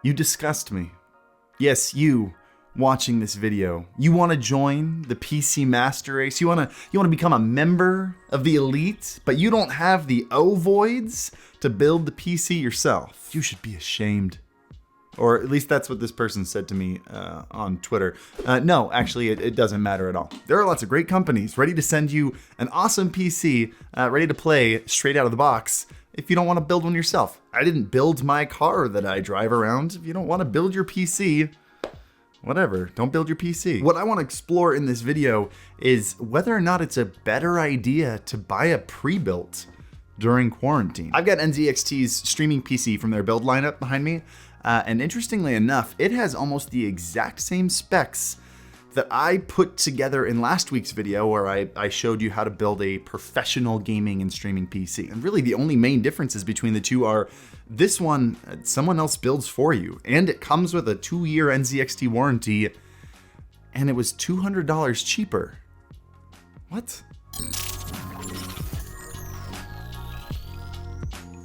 You disgust me. Yes, you watching this video. You want to join the PC Master Race? You want to become a member of the elite, but you don't have the ovoids to build the PC yourself. You should be ashamed. Or at least that's what this person said to me on Twitter. No, actually, it doesn't matter at all. There are lots of great companies ready to send you an awesome PC ready to play straight out of the box if you don't want to build one yourself. I didn't build my car that I drive around. If you don't want to build your PC, whatever, don't build your PC. What I want to explore in this video is whether or not it's a better idea to buy a pre-built during quarantine. I've got NZXT's streaming PC from their build lineup behind me. And interestingly enough, it has almost the exact same specs that I put together in last week's video where I showed you how to build a professional gaming and streaming PC. And really the only main differences between the two are this one, someone else builds for you, and it comes with a 2-year NZXT warranty, and it was $200 cheaper. What?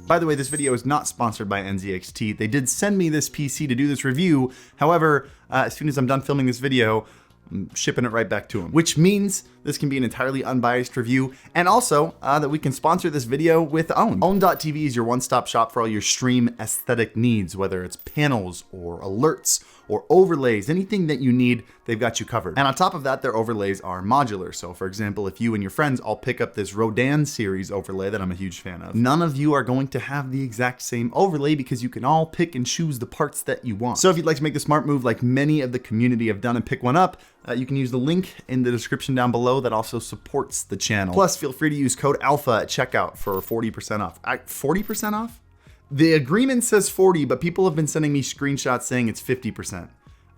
By the way, this video is not sponsored by NZXT. They did send me this PC to do this review. However, as soon as I'm done filming this video, I'm shipping it right back to them, which means this can be an entirely unbiased review, and also that we can sponsor this video with Own. Own.tv is your one-stop shop for all your stream aesthetic needs, whether it's panels or alerts or overlays, anything that you need, they've got you covered. And on top of that, their overlays are modular. So for example, if you and your friends all pick up this Rodan series overlay that I'm a huge fan of, none of you are going to have the exact same overlay because you can all pick and choose the parts that you want. So if you'd like to make the smart move like many of the community have done and pick one up, you can use the link in the description down below that also supports the channel. Plus, feel free to use code ALPHA at checkout for 40% off. 40% off? The agreement says 40, but people have been sending me screenshots saying it's 50%.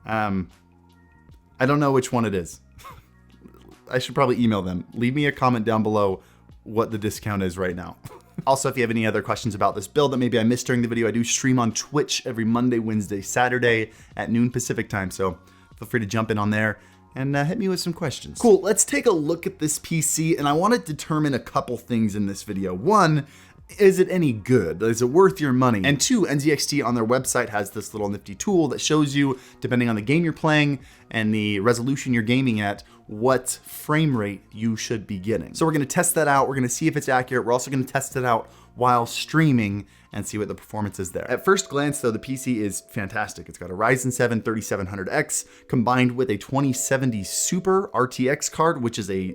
I don't know which one it is. I should probably email them. Leave me a comment down below what the discount is right now. Also, if you have any other questions about this build that maybe I missed during the video, I do stream on Twitch every Monday, Wednesday, Saturday at noon Pacific time. So feel free to jump in on there and hit me with some questions. Cool, let's take a look at this PC, and I want to determine a couple things in this video. One, is it any good? Is it worth your money? And two, NZXT on their website has this little nifty tool that shows you, depending on the game you're playing and the resolution you're gaming at, what frame rate you should be getting. So we're gonna test that out. We're gonna see if it's accurate. We're also gonna test it out while streaming and see what the performance is there. At first glance though, the PC is fantastic. It's got a Ryzen 7 3700X combined with a 2070 Super RTX card, which is a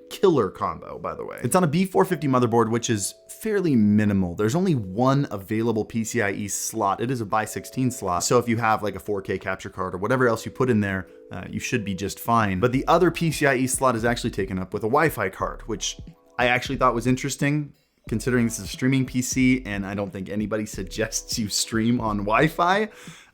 killer combo, by the way. It's on a B450 motherboard, which is fairly minimal. There's only one available PCIe slot. It is a by 16 slot. So if you have like a 4K capture card or whatever else you put in there, you should be just fine. But the other PCIe slot is actually taken up with a Wi-Fi card, which I actually thought was interesting, considering this is a streaming PC, and I don't think anybody suggests you stream on Wi-Fi.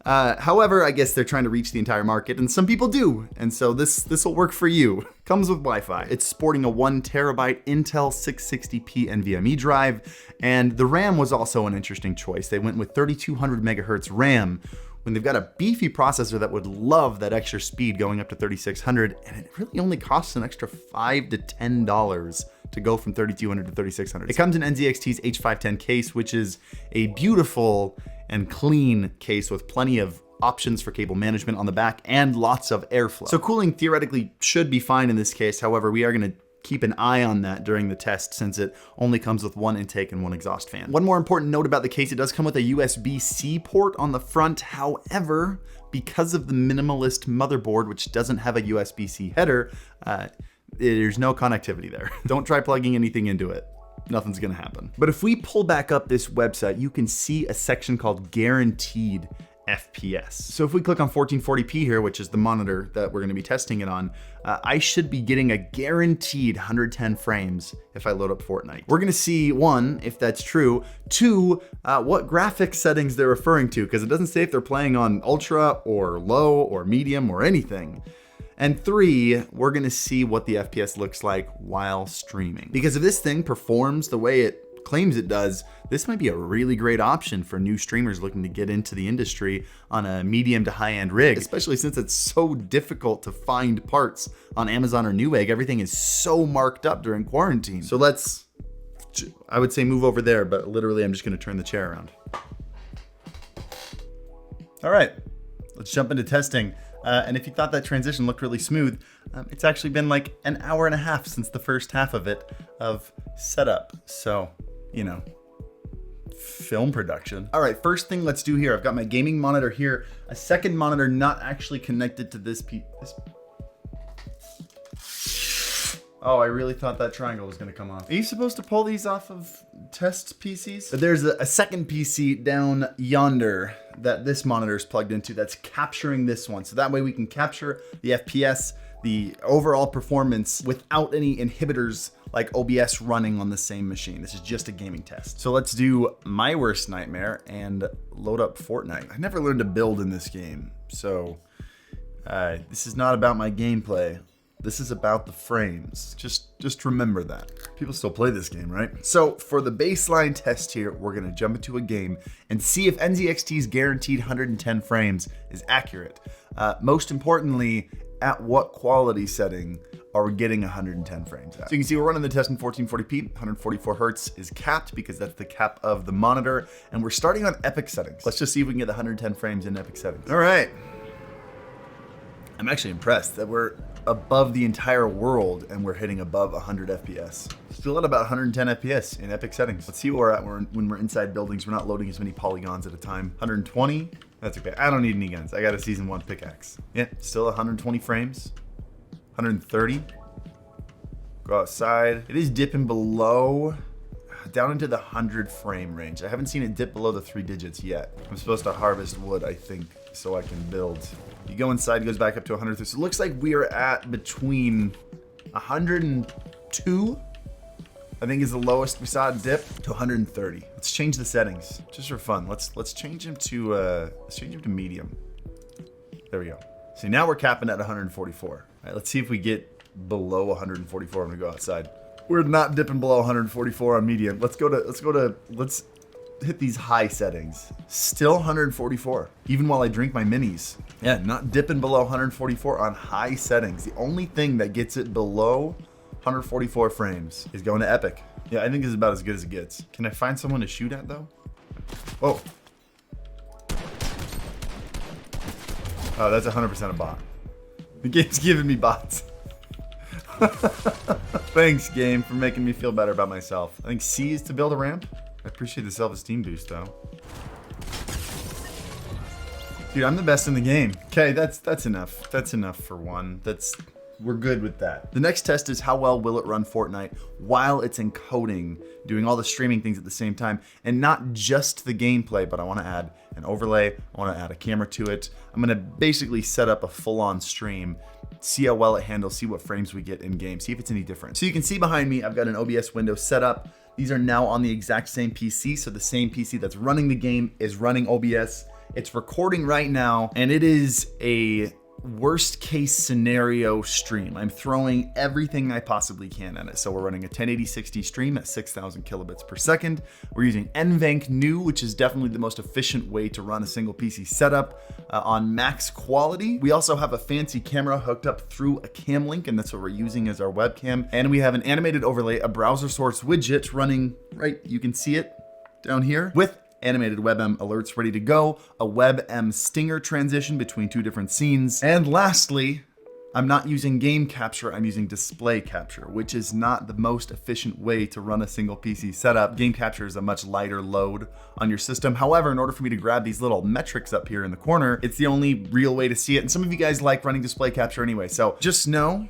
However, I guess they're trying to reach the entire market, and some people do, and so this will work for you. Comes with Wi-Fi. It's sporting a 1 terabyte Intel 660p NVMe drive, and the RAM was also an interesting choice. They went with 3200 megahertz RAM, when they've got a beefy processor that would love that extra speed going up to 3600, and it really only costs an extra $5 to $10 to go from 3200 to 3600. It comes in NZXT's H510 case, which is a beautiful and clean case with plenty of options for cable management on the back and lots of airflow. So cooling theoretically should be fine in this case. However, we are gonna keep an eye on that during the test since it only comes with one intake and one exhaust fan. One more important note about the case, it does come with a USB-C port on the front. However, because of the minimalist motherboard, which doesn't have a USB-C header, there's no connectivity there. Don't try plugging anything into it. Nothing's gonna happen. But if we pull back up this website, you can see a section called Guaranteed FPS. So if we click on 1440p here, which is the monitor that we're gonna be testing it on, I should be getting a guaranteed 110 frames if I load up Fortnite. We're gonna see, one, if that's true, two, what graphics settings they're referring to, because it doesn't say if they're playing on ultra or low or medium or anything. And three, we're gonna see what the FPS looks like while streaming. Because if this thing performs the way it claims it does, this might be a really great option for new streamers looking to get into the industry on a medium to high-end rig, especially since it's so difficult to find parts on Amazon or Newegg. Everything is so marked up during quarantine. So let's, I would say move over there, but literally I'm just gonna turn the chair around. All right, let's jump into testing. And if you thought that transition looked really smooth, it's actually been like an hour and a half since the first half of it of setup. So, you know, film production. All right, first thing let's do here. I've got my gaming monitor here, a second monitor not actually connected to this piece. Oh, I really thought that triangle was gonna come off. Are you supposed to pull these off of test PCs? But there's a second PC down yonder that this monitor is plugged into that's capturing this one. So that way we can capture the FPS, the overall performance without any inhibitors like OBS running on the same machine. This is just a gaming test. So let's do my worst nightmare and load up Fortnite. I never learned to build in this game. So this is not about my gameplay. This is about the frames. Just remember that. People still play this game, right? So for the baseline test here, we're gonna jump into a game and see if NZXT's guaranteed 110 frames is accurate. Most importantly, at what quality setting are we getting 110 frames at? So you can see we're running the test in 1440p, 144 hertz is capped because that's the cap of the monitor, and we're starting on epic settings. Let's just see if we can get the 110 frames in epic settings. All right. I'm actually impressed that we're above the entire world and we're hitting above 100 FPS. Still at about 110 FPS in epic settings. Let's see where we're at when we're inside buildings. We're not loading as many polygons at a time. 120, that's okay. I don't need any guns. I got a season 1 pickaxe. Yeah, still 120 frames. 130. Go outside. It is dipping below, down into the 100 frame range. I haven't seen it dip below the 3 digits yet. I'm supposed to harvest wood, I think, so I can build. You go inside, it goes back up to 100. So it looks like we are at between 102, I think is the lowest we saw it dip, to 130. Let's change the settings just for fun. Let's change him to medium. There we go. See, now we're capping at 144. All right, let's see if we get below 144 when we go outside. We're not dipping below 144 on medium. Let's hit these high settings. Still 144, even while I drink my minis. Yeah, not dipping below 144 on high settings. The only thing that gets it below 144 frames is going to epic. Yeah, I think this is about as good as it gets. Can I find someone to shoot at though? Whoa. Oh, that's 100% a bot. The game's giving me bots. Thanks, game, for making me feel better about myself. I think C is to build a ramp. I appreciate the self-esteem boost, though. Dude, I'm the best in the game. Okay, that's enough. That's enough for one. We're good with that. The next test is how well will it run Fortnite while it's encoding, doing all the streaming things at the same time, and not just the gameplay, but I want to add an overlay. I want to add a camera to it. I'm going to basically set up a full-on stream, see how well it handles, see what frames we get in game, see if it's any different. So you can see behind me, I've got an OBS window set up. These are now on the exact same PC, so the same PC that's running the game is running OBS. It's recording right now, and it is a worst case scenario stream. I'm throwing everything I possibly can at it. So we're running a 1080-60 stream at 6,000 kilobits per second. We're using NVENC New, which is definitely the most efficient way to run a single PC setup on max quality. We also have a fancy camera hooked up through a cam link, and that's what we're using as our webcam. And we have an animated overlay, a browser source widget running right, you can see it down here, with animated WebM alerts ready to go, a WebM stinger transition between 2 different scenes, and lastly, I'm not using game capture, I'm using display capture, which is not the most efficient way to run a single PC setup. Game capture is a much lighter load on your system. However, in order for me to grab these little metrics up here in the corner, it's the only real way to see it, and some of you guys like running display capture anyway, so just know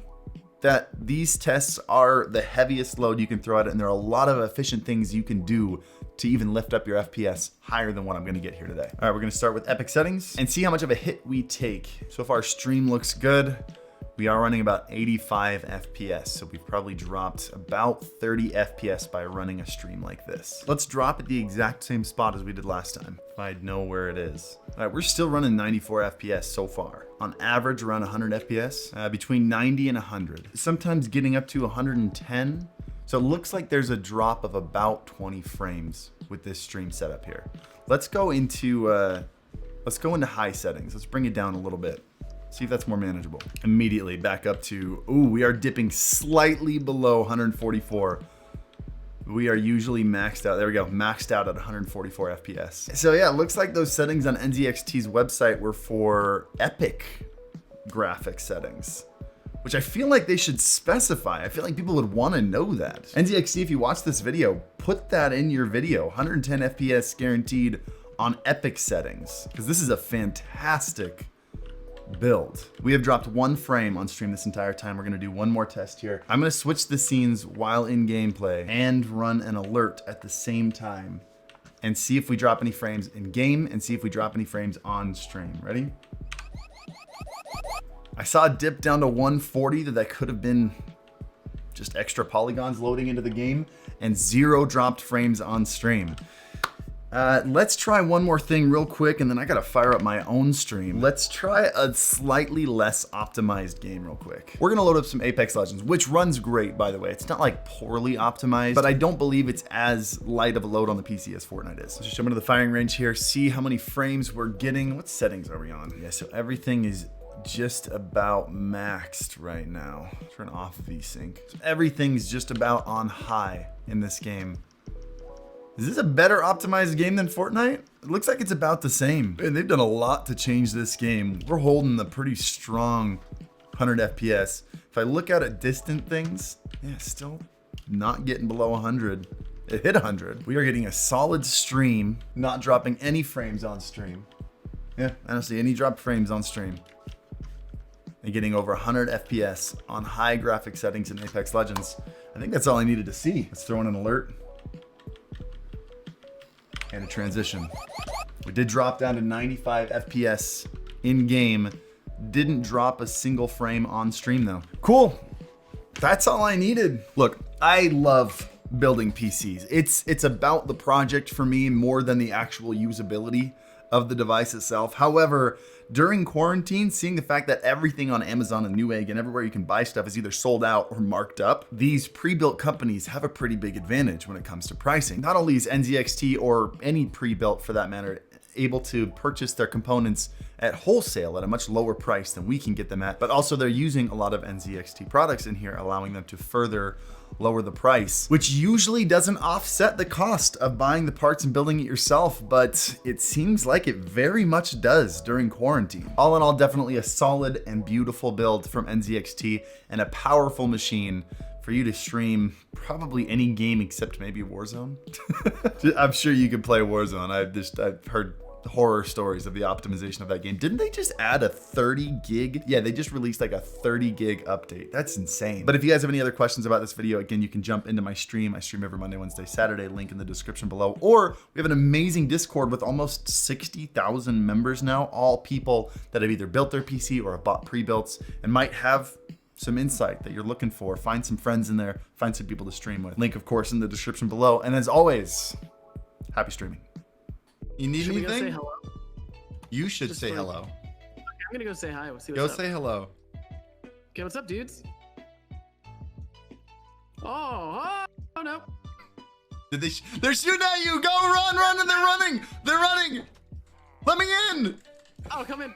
that these tests are the heaviest load you can throw at it, and there are a lot of efficient things you can do to even lift up your FPS higher than what I'm gonna get here today. All right, we're gonna start with epic settings and see how much of a hit we take. So far, stream looks good. We are running about 85 FPS, so we've probably dropped about 30 FPS by running a stream like this. Let's drop at the exact same spot as we did last time, if I know where it is. All right, we're still running 94 FPS so far. On average, around 100 FPS, between 90 and 100. Sometimes getting up to 110. So it looks like there's a drop of about 20 frames with this stream setup here. Let's go into high settings. Let's bring it down a little bit. See if that's more manageable. Immediately back up to, ooh, we are dipping slightly below 144. We are usually maxed out. There we go. Maxed out at 144 FPS. So yeah, it looks like those settings on NZXT's website were for epic graphics settings, which I feel like they should specify. I feel like people would want to know that. NZXT, if you watch this video, put that in your video. 110 FPS guaranteed on epic settings, because this is a fantastic build. We have dropped 1 frame on stream this entire time. We're gonna do one more test here. I'm gonna switch the scenes while in gameplay and run an alert at the same time and see if we drop any frames in game and see if we drop any frames on stream. Ready? I saw a dip down to 140 that could have been just extra polygons loading into the game, and 0 dropped frames on stream. Let's try one more thing real quick, and then I gotta fire up my own stream. Let's try a slightly less optimized game real quick. We're gonna load up some Apex Legends, which runs great, by the way. It's not like poorly optimized, but I don't believe it's as light of a load on the PC as Fortnite is. Let's just jump into the firing range here, see how many frames we're getting. What settings are we on? Yeah, so everything is just about maxed right now. Turn off VSync. So everything's just about on high in this game. Is this a better optimized game than Fortnite? It looks like it's about the same. And they've done a lot to change this game. We're holding the pretty strong 100 FPS. If I look out at distant things, yeah, still not getting below 100. It hit 100. We are getting a solid stream, not dropping any frames on stream. Yeah, I don't see any dropped frames on stream. And getting over 100 FPS on high graphic settings in Apex Legends. I think that's all I needed to see. Let's throw in an alert. And a transition. We did drop down to 95 FPS in game. Didn't drop a single frame on stream though. Cool. That's all I needed. Look, I love building PCs. It's about the project for me more than the actual usability of the device itself. However, during quarantine, seeing the fact that everything on Amazon and Newegg and everywhere you can buy stuff is either sold out or marked up, these pre-built companies have a pretty big advantage when it comes to pricing. Not only is NZXT, or any pre-built for that matter, able to purchase their components at wholesale at a much lower price than we can get them at, but also they're using a lot of NZXT products in here, allowing them to further lower the price, which usually doesn't offset the cost of buying the parts and building it yourself, but it seems like it very much does during quarantine. All in all, definitely a solid and beautiful build from NZXT, and a powerful machine for you to stream probably any game except maybe Warzone. I'm sure you could play Warzone. I've heard horror stories of the optimization of that game. Didn't they just add a 30 gig? Yeah, they just released like a 30 gig update. That's insane. But if you guys have any other questions about this video, again, you can jump into my stream. I stream every Monday, Wednesday, Saturday, link in the description below. Or we have an amazing Discord with almost 60,000 members now, all people that have either built their PC or have bought pre-builts and might have some insight that you're looking for. Find some friends in there, find some people to stream with. Link, of course, in the description below. And as always, happy streaming. You need anything? Should we go say hello? You should say hello. Okay, I'm gonna go say hi. We'll see what's Go up. say hello. Okay, what's up, dudes? Oh no. Did they? They're shooting at you. Go run, and they're running. They're running. Let me in. Oh, come in.